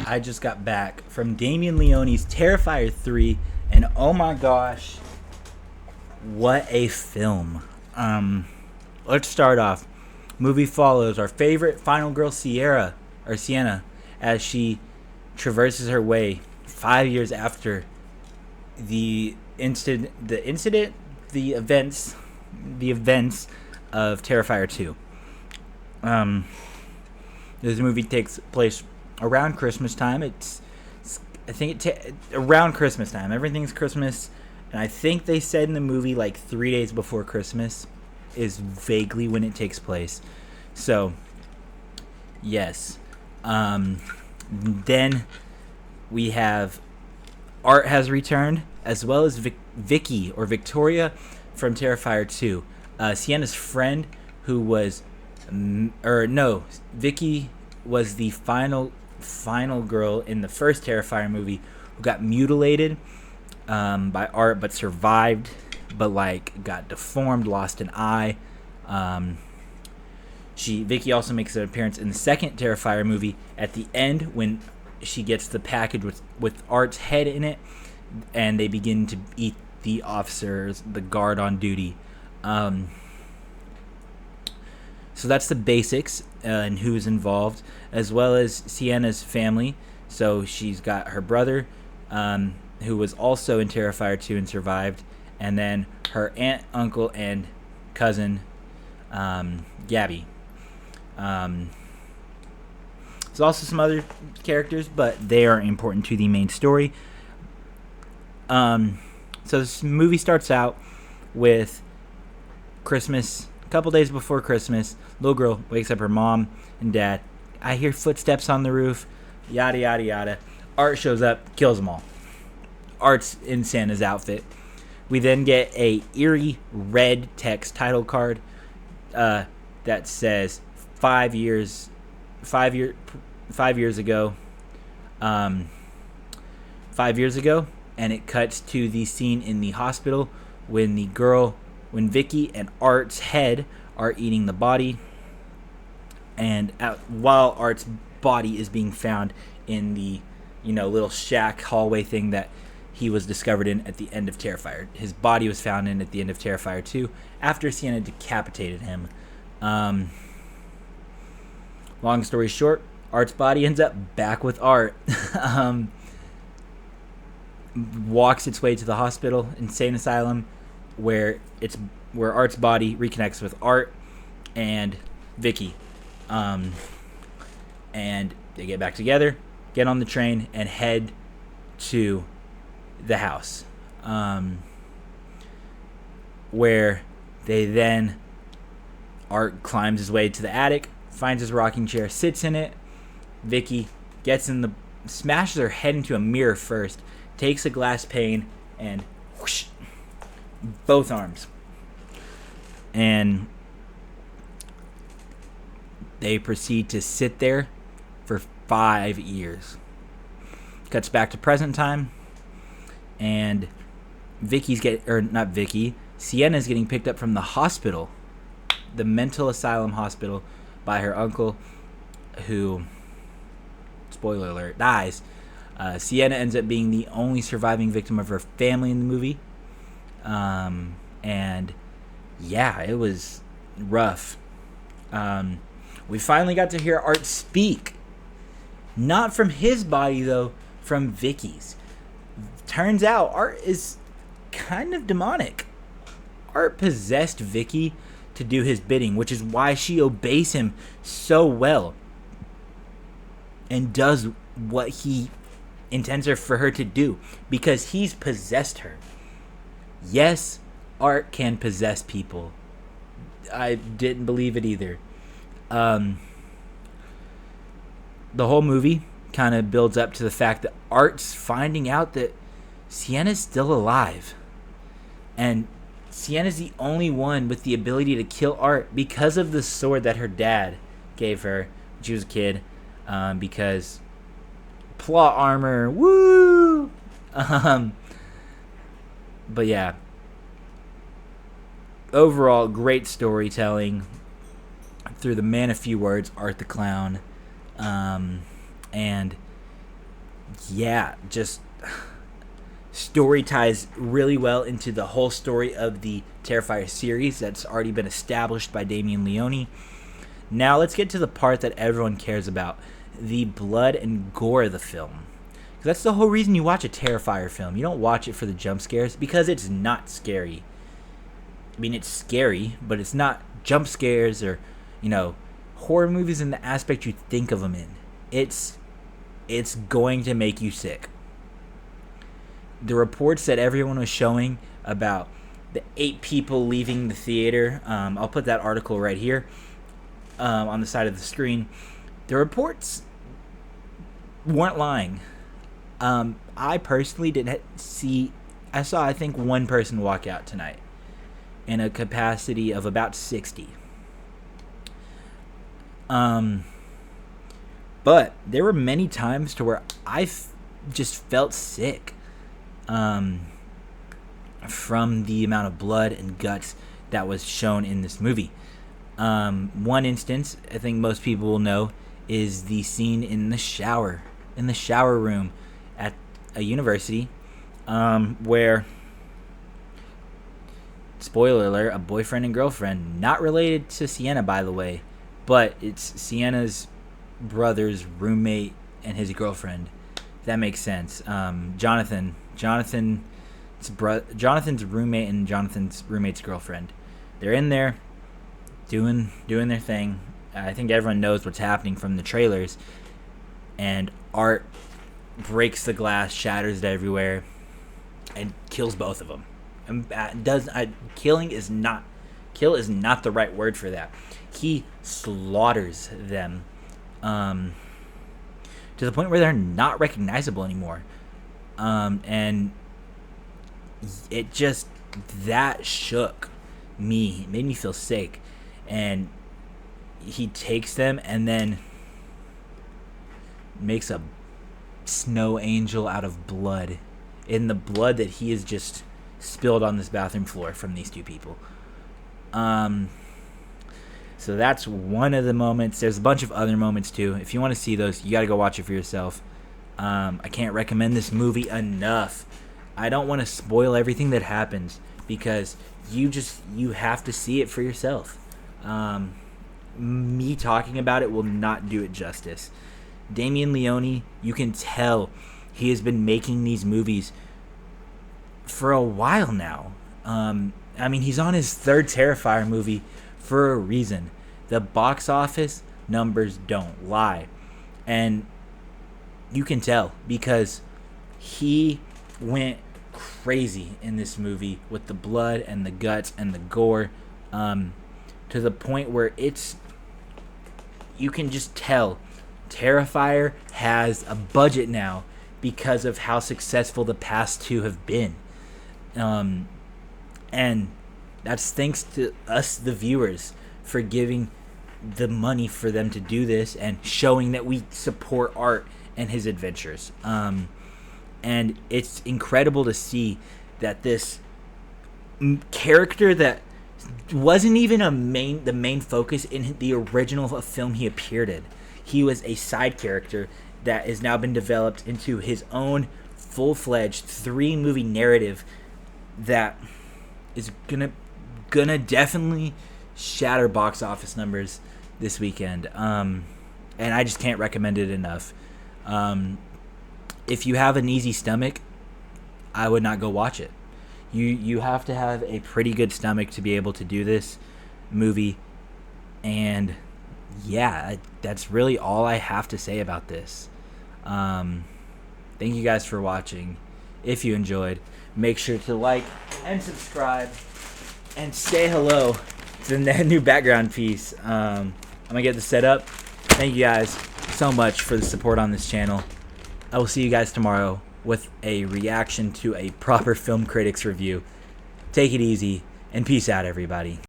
I just got back from Damien Leone's Terrifier 3, and oh my gosh, what a film. Let's start off. Movie follows our favorite final girl, Sienna, as she traverses her way 5 years after the events of Terrifier 2. This movie takes place around Christmas time. Around Christmas time. Everything's Christmas, and I think they said in the movie like 3 days before Christmas is vaguely when it takes place. So, yes. Then we have Art has returned, as well as Vicky or Victoria from Terrifier 2. Sienna's friend, who was, Vicky was the final girl in the first Terrifier movie who got mutilated by Art, but survived, but like got deformed, lost an eye. Vicky also makes an appearance in the second Terrifier movie at the end when she gets the package with Art's head in it, and they begin to eat the officers, the guard on duty. So that's the basics and who's involved, as well as Sienna's family. So she's got her brother, who was also in Terrifier 2 and survived, and then her aunt, uncle, and cousin, Gabby. There's also some other characters, but they are important to the main story. So this movie starts out with Christmas. A couple days before Christmas, little girl wakes up her mom and dad. I hear footsteps on the roof, yada, yada, yada. Art shows up, kills them all. Art's in Santa's outfit. We then get a eerie red text title card that says 5 years ago. 5 years ago, and it cuts to the scene in the hospital when Vicky and Art's head are eating the body, and while Art's body is being found in the little shack hallway thing that he was discovered in at the end of Terrifier. His body was found in at the end of Terrifier 2 after Sienna decapitated him. Long story short, Art's body ends up back with Art. Walks its way to the hospital, insane asylum, where Art's body reconnects with Art and Vicky. And they get back together, get on the train, and head to the house. Where Art climbs his way to the attic, finds his rocking chair, sits in it. Vicky smashes her head into a mirror first, takes a glass pane, and whoosh, both arms. And they proceed to sit there for 5 years. Cuts back to present time, and Sienna's getting picked up from the hospital, the mental asylum hospital, by her uncle, who, spoiler alert, dies. Sienna ends up being the only surviving victim of her family in the movie. And yeah, it was rough. We finally got to hear Art speak. Not from his body, though, from Vicky's. Turns out Art is kind of demonic. Art possessed Vicky to do his bidding, which is why she obeys him so well and does what he intends for her to do, because he's possessed her. Yes, Art can possess people. I didn't believe it either. The whole movie kind of builds up to the fact that Art's finding out that Sienna's still alive, and Sienna's the only one with the ability to kill Art because of the sword that her dad gave her when she was a kid, because plot armor, woo! But yeah, overall, great storytelling through the man of few words, Art the Clown. And yeah, just story ties really well into the whole story of the Terrifier series that's already been established by Damien Leone. Now let's get to the part that everyone cares about, the blood and gore of the film. Because that's the whole reason you watch a Terrifier film. You don't watch it for the jump scares, because it's not scary. I mean, it's scary, but it's not jump scares or, horror movies in the aspect you think of them in. It's going to make you sick. The reports that everyone was showing about the 8 people leaving the theater, I'll put that article right here on the side of the screen. The reports weren't lying. I personally didn't see. I saw, I think, one person walk out tonight in a capacity of about 60. But there were many times to where I just felt sick from the amount of blood and guts that was shown in this movie. One instance I think most people will know is the scene in the shower room at a university, where, spoiler alert, a boyfriend and girlfriend, not related to Sienna, by the way, but it's Sienna's brother's roommate and his girlfriend. If that makes sense. Jonathan's roommate and Jonathan's roommate's girlfriend. They're in there doing their thing. I think everyone knows what's happening from the trailers. And Art breaks the glass, shatters it everywhere, and kills both of them. Kill is not the right word for that. He slaughters them to the point where they're not recognizable anymore. And it just, that shook me. It made me feel sick. And he takes them and then makes a snow angel out of blood, in the blood that he has just spilled on this bathroom floor from these 2 people. So that's one of the moments. There's a bunch of other moments too. If you want to see those, you got to go watch it for yourself. I can't recommend this movie enough. I don't want to spoil everything that happens, because you have to see it for yourself. Me talking about it will not do it justice. Damien Leone, you can tell he has been making these movies for a while now. I mean, he's on his 3rd Terrifier movie for a reason. The box office numbers don't lie. And you can tell, because he went crazy in this movie with the blood and the guts and the gore, to the point where you can just tell Terrifier has a budget now because of how successful the past 2 have been. And that's thanks to us, the viewers, for giving the money for them to do this and showing that we support Art and his adventures. And it's incredible to see that this character that wasn't even the main focus in the original film he appeared in. He was a side character that has now been developed into his own full-fledged 3-movie narrative that is gonna definitely shatter box office numbers this weekend. And I just can't recommend it enough. If you have an easy stomach, I would not go watch it. You have to have a pretty good stomach to be able to do this movie. And yeah, that's really all I have to say about this. Thank you guys for watching. If you enjoyed, make sure to like and subscribe and say hello to the new background piece. I'm gonna get this set up. Thank you guys so much for the support on this channel. I will see you guys tomorrow with a reaction to a proper film critics review. Take it easy and peace out, everybody.